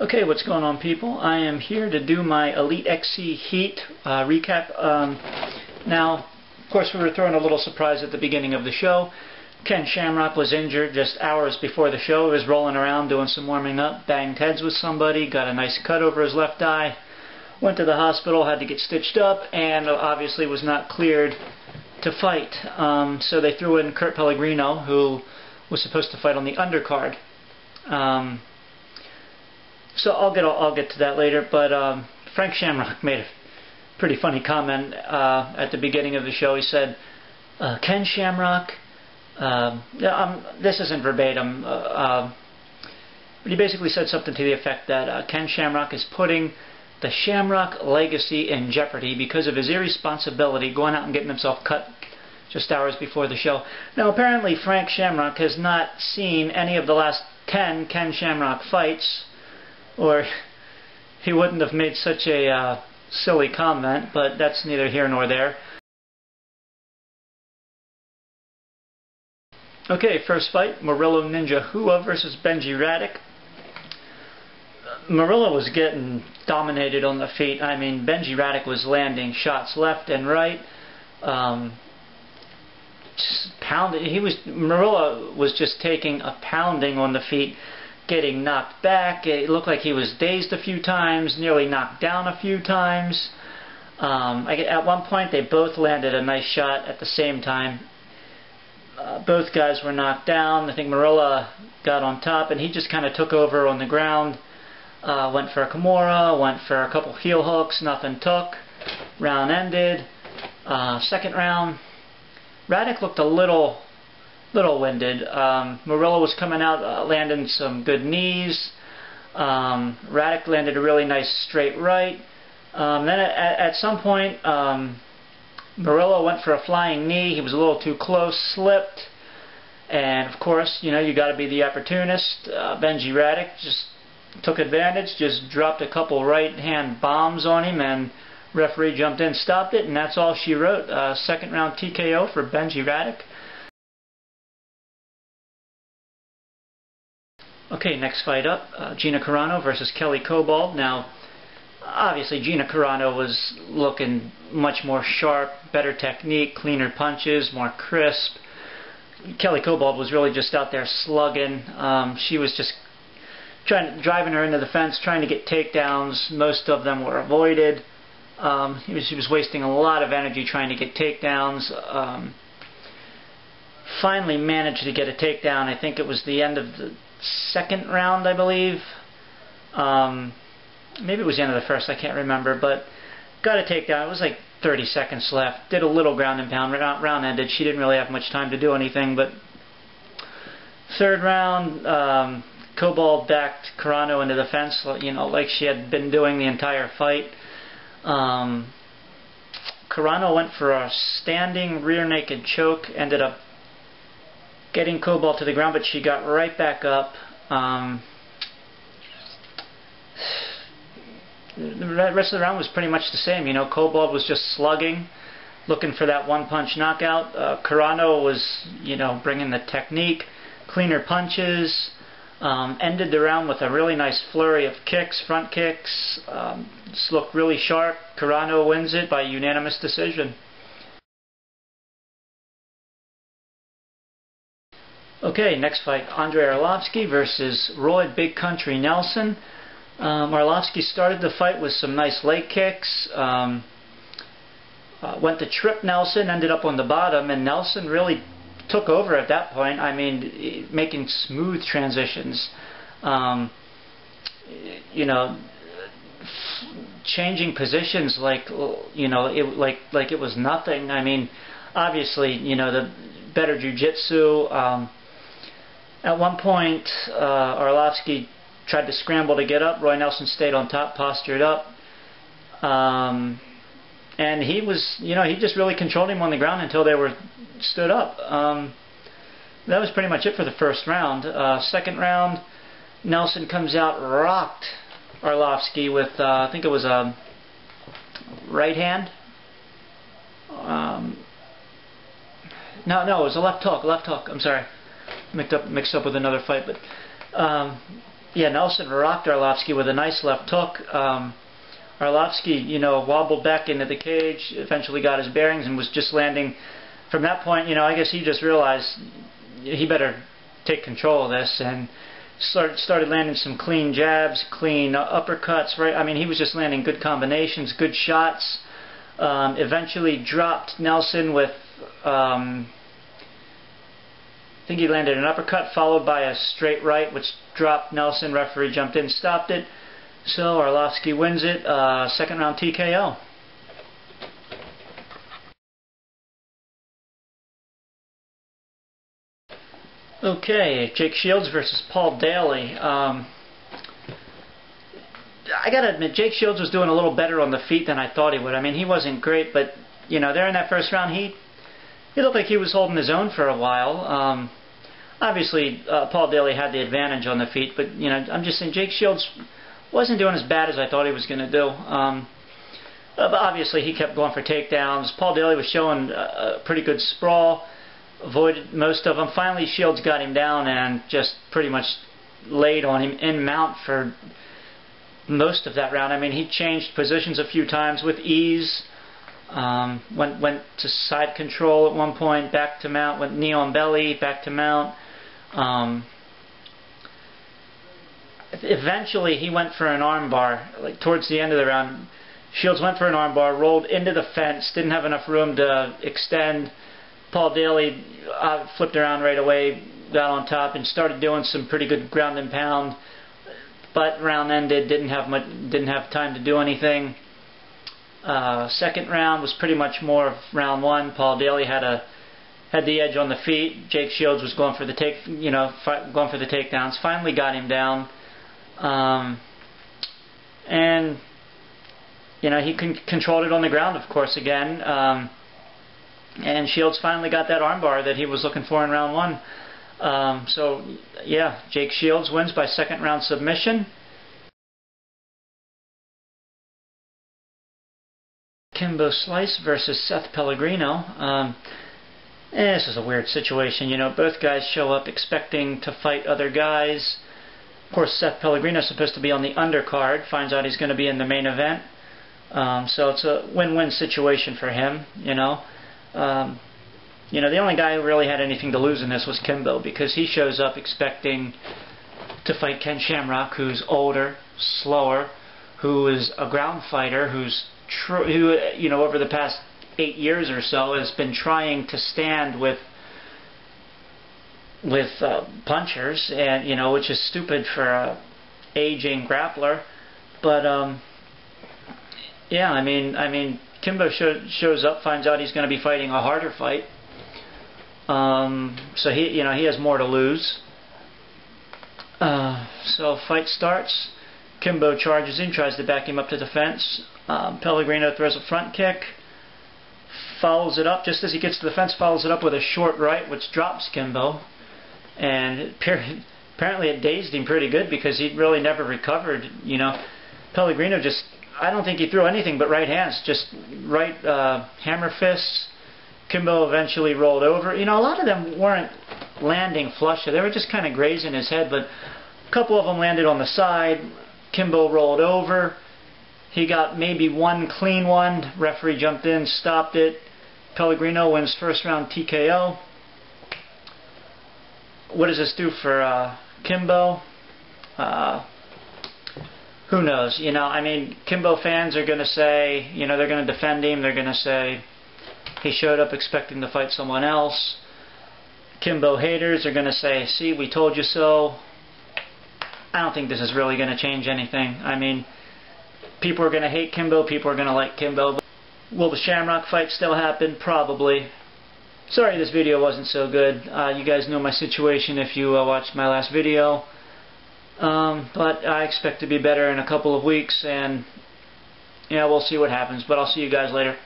Okay, what's going on, people? I am here to do my EliteXC Heat recap. Now, of course, we were throwing a little surprise at the beginning of the show. Ken Shamrock was injured just hours before the show. He was rolling around doing some warming up, banged heads with somebody, got a nice cut over his left eye, went to the hospital, had to get stitched up, and obviously was not cleared to fight. So they threw in Kurt Pellegrino, who was supposed to fight on the undercard. So I'll get to that later, but Frank Shamrock made a pretty funny comment at the beginning of the show. He said, Ken Shamrock, this isn't verbatim, but he basically said something to the effect that Ken Shamrock is putting the Shamrock legacy in jeopardy because of his irresponsibility going out and getting himself cut just hours before the show. Now, apparently Frank Shamrock has not seen any of the last 10 Ken Shamrock fights, or he wouldn't have made such a silly comment, but that's neither here nor there. Okay, first fight, Murillo Ninja Hua versus Benji Radek. Murillo was getting dominated on the feet. I mean, Benji Radek was landing shots left and right. Murillo was just taking a pounding on the feet, getting knocked back. It looked like he was dazed a few times, nearly knocked down a few times. At one point, they both landed a nice shot at the same time. Both guys were knocked down. I think Murillo got on top, and he just kind of took over on the ground. Went for a Kimura, went for a couple heel hooks, nothing took. Round ended. Second round, Radek looked a little winded. Murillo was coming out, landing some good knees. Radek landed a really nice straight right. Then at some point, Murillo went for a flying knee. He was a little too close, slipped, and of course, you know, you got to be the opportunist. Benji Radek just took advantage, just dropped a couple right-hand bombs on him, and referee jumped in, stopped it, and that's all she wrote. Second round TKO for Benji Radek. Okay, next fight up, Gina Carano versus Kelly Cobalt. Now, obviously Gina Carano was looking much more sharp, better technique, cleaner punches, more crisp. Kelly Cobalt was really just out there slugging. She was just driving her into the fence, trying to get takedowns. Most of them were avoided. She was wasting a lot of energy trying to get takedowns. Finally managed to get a takedown. I think it was the end of the second round, I believe. Maybe it was the end of the first, I can't remember, but got a takedown. It was like 30 seconds left. Did a little ground and pound. Round ended. She didn't really have much time to do anything, but third round, Cobalt backed Carano into the fence, you know, like she had been doing the entire fight. Carano went for a standing rear naked choke, ended up getting Cobalt to the ground, but she got right back up. The rest of the round was pretty much the same. You know, Cobalt was just slugging, looking for that one-punch knockout. Carano was, you know, bringing the technique, cleaner punches. Ended the round with a really nice flurry of kicks, front kicks. Just looked really sharp. Carano wins it by unanimous decision. Okay, next fight, Andrei Arlovsky versus Roy Big Country Nelson. Arlovsky started the fight with some nice leg kicks. Went to trip Nelson, ended up on the bottom, and Nelson really took over at that point. I mean, making smooth transitions. You know, changing positions like, you know, like it was nothing. I mean, obviously, you know, the better jiu-jitsu. At one point, Arlovsky tried to scramble to get up. Roy Nelson stayed on top, postured up. And he was, you know, he just really controlled him on the ground until they were stood up. That was pretty much it for the first round. Second round, Nelson comes out, rocked Arlovsky with, I think it was a right hand. No, it was a left hook, I'm sorry. Mixed up with another fight, but yeah, Nelson rocked Arlovsky with a nice left hook. Arlovsky, wobbled back into the cage, eventually got his bearings, and was just landing. From that point, I guess he just realized he better take control of this, and started landing some clean jabs, clean uppercuts. Right? I mean, he was just landing good combinations, good shots. Eventually dropped Nelson with, I think he landed an uppercut followed by a straight right, which dropped Nelson. Referee jumped in, stopped it. So Arlovsky wins it, second round TKO. Okay, Jake Shields versus Paul Daly. I gotta admit, Jake Shields was doing a little better on the feet than I thought he would. I mean, he wasn't great, but there in that first round, he looked like he was holding his own for a while. Obviously, Paul Daly had the advantage on the feet, but I'm just saying Jake Shields wasn't doing as bad as I thought he was going to do. But obviously, he kept going for takedowns. Paul Daly was showing a pretty good sprawl, avoided most of them. Finally, Shields got him down and just pretty much laid on him in mount for most of that round. I mean, he changed positions a few times with ease. Went to side control at one point, back to mount, went knee on belly, back to mount. Eventually, he went for an armbar, like towards the end of the round. Shields went for an armbar, rolled into the fence, didn't have enough room to extend. Paul Daly flipped around right away, got on top, and started doing some pretty good ground and pound. But round ended, didn't have time to do anything. Second round was pretty much more of round one. Paul Daly had the edge on the feet. Jake Shields was going for the takedowns. Finally got him down. And he controlled it on the ground, of course, again. And Shields finally got that armbar that he was looking for in round one. So yeah, Jake Shields wins by second round submission. Kimbo Slice versus Seth Pellegrino. This is a weird situation. Both guys show up expecting to fight other guys. Of course, Seth Pellegrino is supposed to be on the undercard, finds out he's going to be in the main event. So it's a win-win situation for him, the only guy who really had anything to lose in this was Kimbo, because he shows up expecting to fight Ken Shamrock, who's older, slower, who is a ground fighter, who over the past 8 years or so has been trying to stand with punchers, and which is stupid for a aging grappler. But yeah, I mean Kimbo shows up, finds out he's going to be fighting a harder fight. So he has more to lose. So fight starts. Kimbo charges in, tries to back him up to the fence. Pellegrino throws a front kick, follows it up just as he gets to the fence, follows it up with a short right, which drops Kimbo. And apparently it dazed him pretty good, because he really never recovered. Pellegrino I don't think he threw anything but right hands, just right hammer fists. Kimbo eventually rolled over. A lot of them weren't landing flush. They were just kind of grazing his head, but a couple of them landed on the side. Kimbo rolled over. He got maybe one clean one. Referee jumped in, stopped it. Pellegrino wins first round TKO. What does this do for Kimbo? Who knows? Kimbo fans are going to say, they're going to defend him. They're going to say he showed up expecting to fight someone else. Kimbo haters are going to say, see, we told you so. I don't think this is really going to change anything. People are going to hate Kimbo, people are going to like Kimbo. Will the Shamrock fight still happen? Probably. Sorry this video wasn't so good. You guys know my situation if you watched my last video. But I expect to be better in a couple of weeks, and we'll see what happens. But I'll see you guys later.